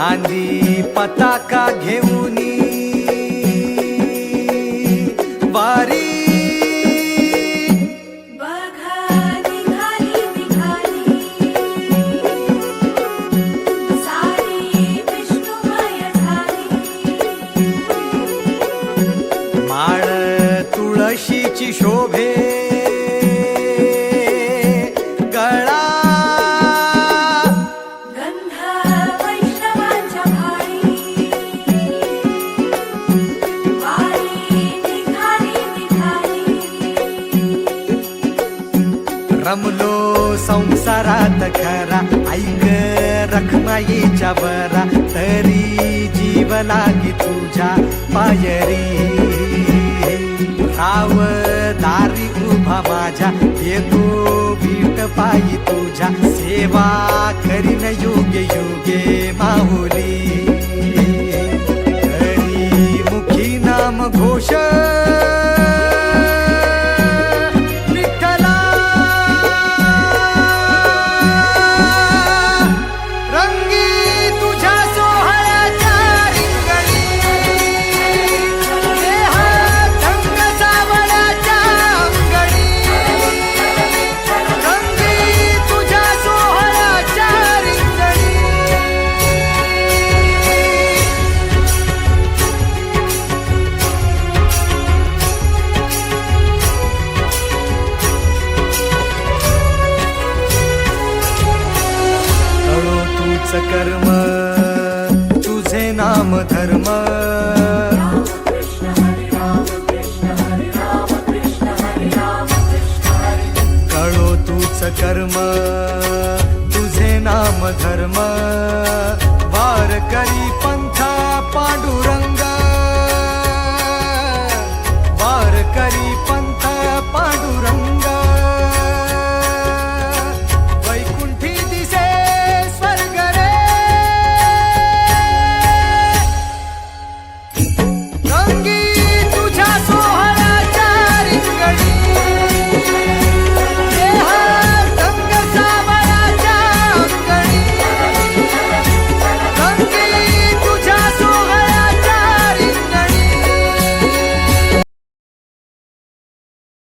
खांदी पताका घेऊनी वारी माळ तुळशीची शोभे गळा गंध वैष्णवांच्या भाळी वारी निघाली रमलो संसारात खरा ऐक रखमाईच्या बरा तरी जीव लागी तुझ्या पायरी राव दारी उभा माझ्या येतो बीट पायी तुझ्या सेवा करीन युगे युगे माहुली हरी मुखी नाम घोष कर्म तुझे नाम धर्म कळो तूच कर्म तुझे नाम धर्म वार करी